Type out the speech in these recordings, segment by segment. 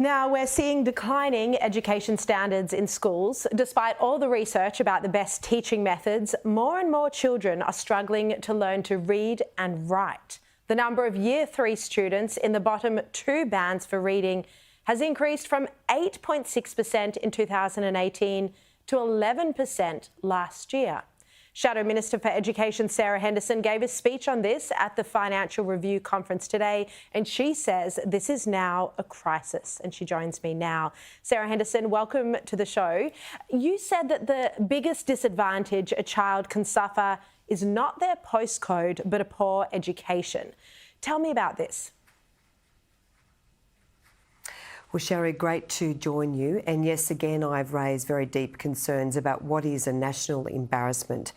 Now, we're seeing declining education standards in schools. Despite all the research about the best teaching methods, more and more children are struggling to learn to read and write. The number of Year 3 students in the bottom two bands for reading has increased from 8.6% in 2018 to 11% last year. Shadow Minister for Education Sarah Henderson gave a speech on this at the Financial Review conference today, and she says this is now a crisis. And she joins me now. Sarah Henderson, welcome to the show. You said that the biggest disadvantage a child can suffer is not their postcode, but a poor education. Tell me about this. Well, Sharri, great to join you. And yes, again, I've raised very deep concerns about what is a national embarrassment.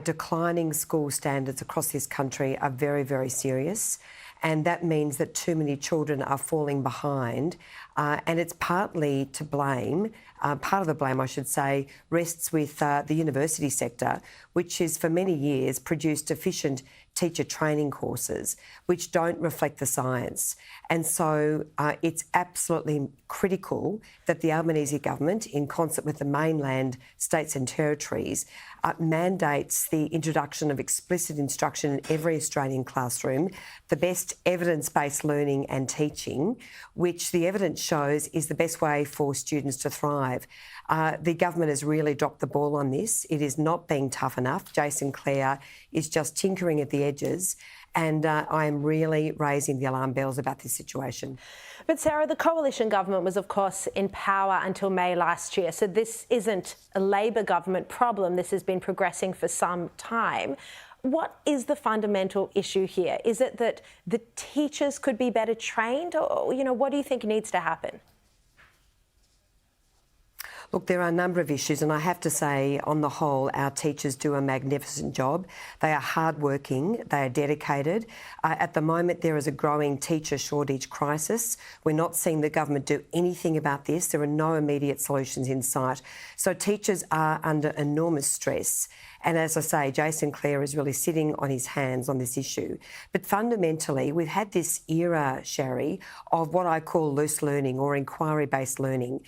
Declining school standards across this country are very, very serious. And that means that too many children are falling behind. And it's partly to blame, part of the blame, I should say, rests with the university sector, which has for many years produced efficient teacher training courses which don't reflect the science. And so it's absolutely critical that the Albanese government, in concert with the mainland states and territories, mandates the introduction of explicit instruction in every Australian classroom, the best evidence-based learning and teaching, which the evidence shows is the best way for students to thrive. The government has really dropped the ball on this. It is not being tough enough. Jason Clare is just tinkering at the edges, and I am really raising the alarm bells about this situation. But Sarah, the coalition government was, of course, in power until May last year, so this isn't a Labor government problem. This has been progressing for some time. What is the fundamental issue here? Is it that the teachers could be better trained, or, what do you think needs to happen? Look, there are a number of issues, and I have to say, on the whole, our teachers do a magnificent job. They are hardworking, they are dedicated. At the moment, there is a growing teacher shortage crisis. We're not seeing the government do anything about this. There are no immediate solutions in sight. So teachers are under enormous stress. And as I say, Jason Clare is really sitting on his hands on this issue. But fundamentally, we've had this era, Sharri, of what I call loose learning or inquiry-based learning.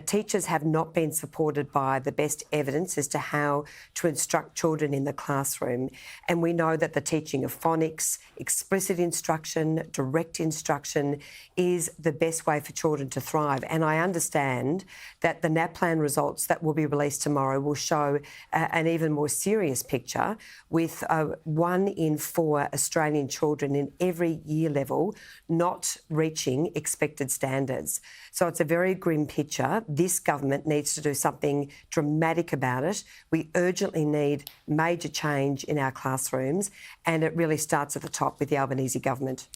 Teachers have not been supported by the best evidence as to how to instruct children in the classroom. And we know that the teaching of phonics, explicit instruction, direct instruction is the best way for children to thrive. And I understand that the NAPLAN results that will be released tomorrow will show an even more serious picture, with 1 in 4 Australian children in every year level not reaching expected standards. So it's a very grim picture. This government needs to do something dramatic about it. We urgently need major change in our classrooms, and it really starts at the top with the Albanese government.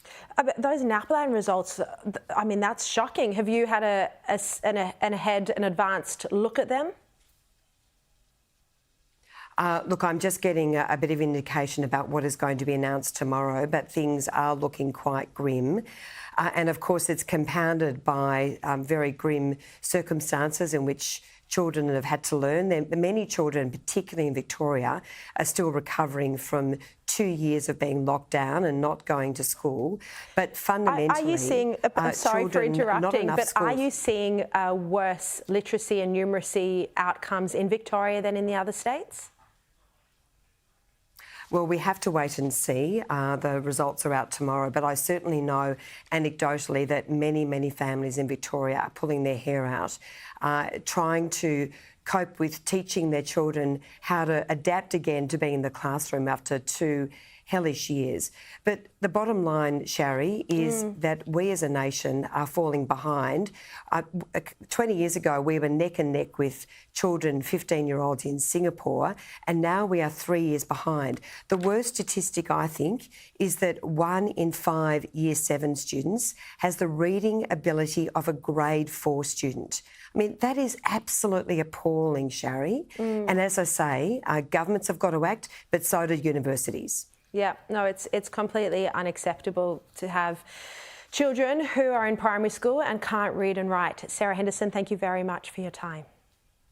Those NAPLAN results, I mean, that's shocking. Have you had an advanced look at them? Look, I'm just getting a bit of indication about what is going to be announced tomorrow, but things are looking quite grim. And of course, it's compounded by very grim circumstances in which children have had to learn. Many children, particularly in Victoria, are still recovering from 2 years of being locked down and not going to school. But fundamentally, are you seeing? I'm sorry for interrupting, but are you seeing worse literacy and numeracy outcomes in Victoria than in the other states? Well, we have to wait and see. The results are out tomorrow, but I certainly know anecdotally that many, many families in Victoria are pulling their hair out, trying to cope with teaching their children how to adapt again to being in the classroom after 2 hellish years. But the bottom line, Sharri, is that we as a nation are falling behind. 20 years ago, we were neck and neck with children, 15-year-olds in Singapore, and now we are 3 years behind. The worst statistic, I think, is that 1 in 5 Year 7 students has the reading ability of a Grade 4 student. I mean, that is absolutely appalling, Sharri. And as I say, governments have got to act, but so do universities. Yeah, no, it's completely unacceptable to have children who are in primary school and can't read and write. Sarah Henderson, thank you very much for your time.